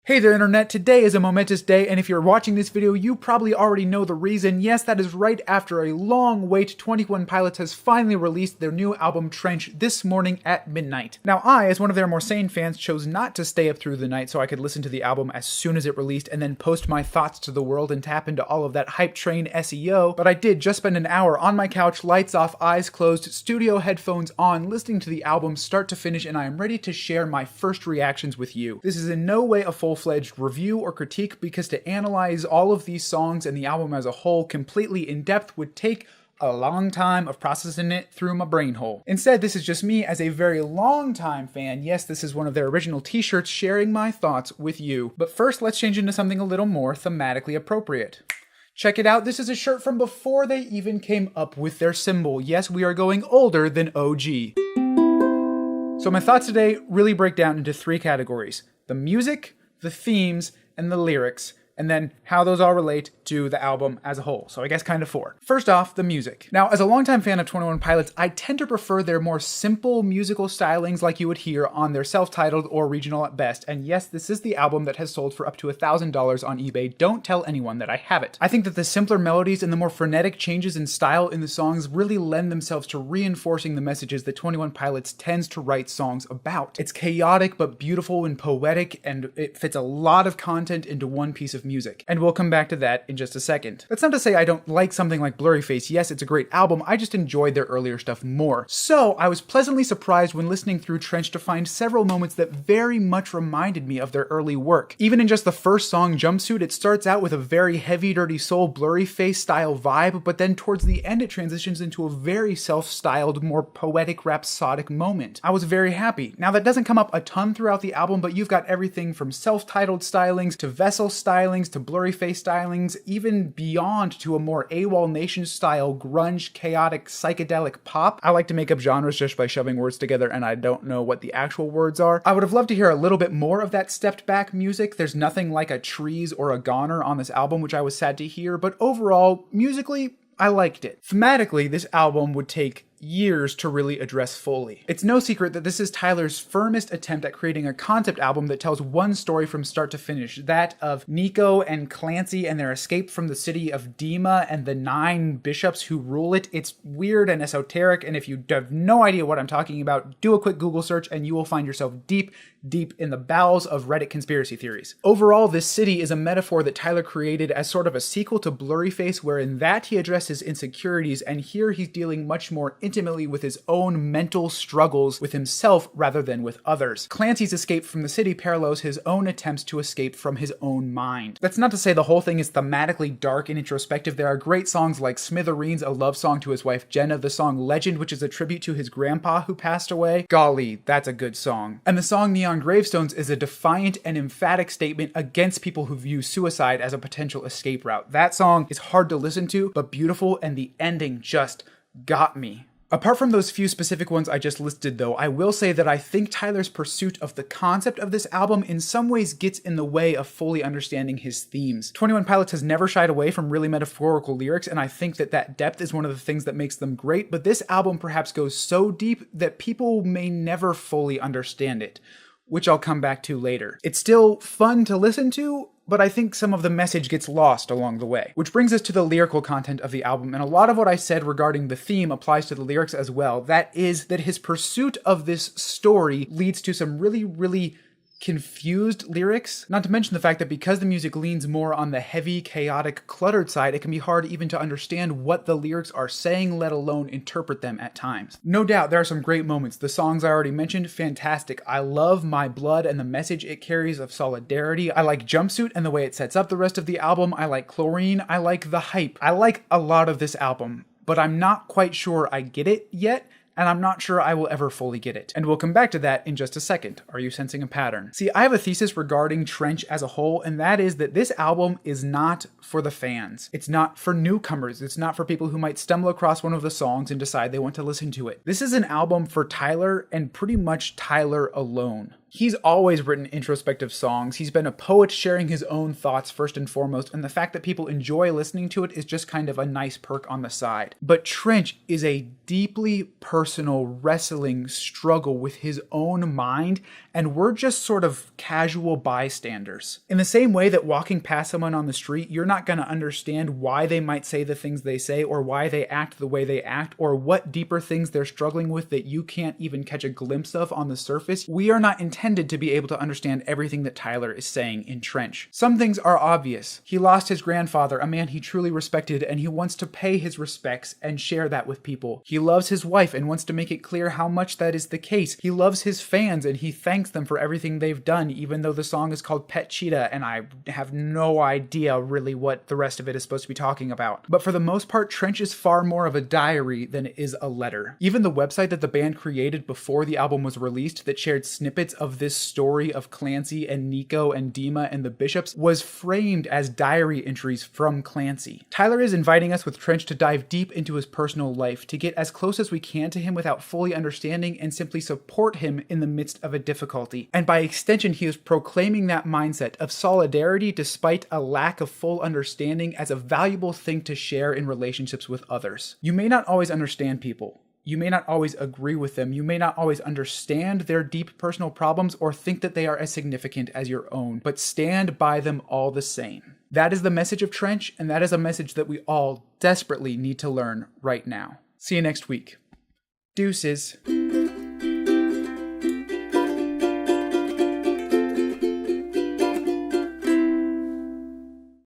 Hey there internet, today is a momentous day, and if you're watching this video, you probably already know the reason. Yes, that is right, after a long wait, 21 Pilots has finally released their new album Trench this morning at midnight. Now I, as one of their more sane fans, chose not to stay up through the night so I could listen to the album as soon as it released and then post my thoughts to the world and tap into all of that hype train SEO, but I did just spend an hour on my couch, lights off, eyes closed, studio headphones on, listening to the album start to finish, and I am ready to share my first reactions with you. This is in no way a full-fledged review or critique, because to analyze all of these songs and the album as a whole completely in depth would take a long time of processing it through my brain hole. Instead, this is just me as a very long time fan. Yes, this is one of their original t-shirts sharing my thoughts with you. But first, let's change into something a little more thematically appropriate. Check it out, this is a shirt from before they even came up with their symbol. Yes, we are going older than OG. So my thoughts today really break down into three categories: the music, the themes, and the lyrics, and then how those all relate to the album as a whole. So I guess kind of four. First off, the music. Now, as a longtime fan of 21 Pilots, I tend to prefer their more simple musical stylings like you would hear on their self-titled or regional at best. And yes, this is the album that has sold for up to $1,000 on eBay. Don't tell anyone that I have it. I think that the simpler melodies and the more frenetic changes in style in the songs really lend themselves to reinforcing the messages that 21 Pilots tends to write songs about. It's chaotic but beautiful and poetic, and it fits a lot of content into one piece of music. And we'll come back to that in just a second. That's not to say I don't like something like Blurryface. Yes, it's a great album, I just enjoyed their earlier stuff more. So I was pleasantly surprised when listening through Trench to find several moments that very much reminded me of their early work. Even in just the first song, Jumpsuit, it starts out with a very heavy, dirty soul, Blurryface style vibe, but then towards the end it transitions into a very self-styled, more poetic, rhapsodic moment. I was very happy. Now that doesn't come up a ton throughout the album, but you've got everything from self-titled stylings to Vessel stylings to Blurryface stylings, even beyond to a more AWOL Nation style grunge, chaotic, psychedelic pop. I like to make up genres just by shoving words together, and I don't know what the actual words are. I would have loved to hear a little bit more of that stepped back music. There's nothing like a Trees or a Goner on this album, which I was sad to hear, but overall, musically, I liked it. Thematically, this album would take years to really address fully. It's no secret that this is Tyler's firmest attempt at creating a concept album that tells one story from start to finish, that of Nico and Clancy and their escape from the city of Dima and the 9 bishops who rule it. It's weird and esoteric, and if you have no idea what I'm talking about, do a quick Google search and you will find yourself deep in the bowels of Reddit conspiracy theories. Overall, this city is a metaphor that Tyler created as sort of a sequel to Blurryface, where in that he addresses insecurities, and here he's dealing much more intimately with his own mental struggles with himself rather than with others. Clancy's escape from the city parallels his own attempts to escape from his own mind. That's not to say the whole thing is thematically dark and introspective. There are great songs like Smithereens, a love song to his wife Jenna, the song Legend, which is a tribute to his grandpa who passed away. Golly, that's a good song. And the song Neon Gravestones is a defiant and emphatic statement against people who view suicide as a potential escape route. That song is hard to listen to, but beautiful, and the ending just got me. Apart from those few specific ones I just listed though, I will say that I think Tyler's pursuit of the concept of this album in some ways gets in the way of fully understanding his themes. 21 Pilots has never shied away from really metaphorical lyrics, and I think that that depth is one of the things that makes them great, but this album perhaps goes so deep that people may never fully understand it, which I'll come back to later. It's still fun to listen to, but I think some of the message gets lost along the way. Which brings us to the lyrical content of the album, and a lot of what I said regarding the theme applies to the lyrics as well. That is that his pursuit of this story leads to some really confused lyrics, not to mention the fact that because the music leans more on the heavy, chaotic, cluttered side, it can be hard even to understand what the lyrics are saying, let alone interpret them at times. No doubt there are some great moments. The songs I already mentioned, fantastic. I love My Blood and the message it carries of solidarity. I like Jumpsuit and the way it sets up the rest of the album. I like Chlorine. I like the hype. I like a lot of this album, but I'm not quite sure I get it yet, and I'm not sure I will ever fully get it. And we'll come back to that in just a second. Are you sensing a pattern? See, I have a thesis regarding Trench as a whole, and that is that this album is not for the fans. It's not for newcomers. It's not for people who might stumble across one of the songs and decide they want to listen to it. This is an album for Tyler, and pretty much Tyler alone. He's always written introspective songs. He's been a poet sharing his own thoughts first and foremost, and the fact that people enjoy listening to it is just kind of a nice perk on the side. But Trench is a deeply personal wrestling struggle with his own mind, and we're just sort of casual bystanders. In the same way that walking past someone on the street, you're not going to understand why they might say the things they say, or why they act the way they act, or what deeper things they're struggling with that you can't even catch a glimpse of on the surface. We are not intended to be able to understand everything that Tyler is saying in Trench. Some things are obvious. He lost his grandfather, a man he truly respected, and he wants to pay his respects and share that with people. He loves his wife and wants to make it clear how much that is the case. He loves his fans and he thanks them for everything they've done, even though the song is called Pet Cheetah and I have no idea really what the rest of it is supposed to be talking about. But for the most part, Trench is far more of a diary than it is a letter. Even the website that the band created before the album was released that shared snippets of this story of Clancy and Nico and Dima and the Bishops was framed as diary entries from Clancy. Tyler is inviting us with Trench to dive deep into his personal life, to get as close as we can to him without fully understanding and simply support him in the midst of a difficulty. And by extension, he is proclaiming that mindset of solidarity despite a lack of full understanding as a valuable thing to share in relationships with others. You may not always understand people. You may not always agree with them. You may not always understand their deep personal problems or think that they are as significant as your own, but stand by them all the same. That is the message of Trench, and that is a message that we all desperately need to learn right now. See you next week. Deuces.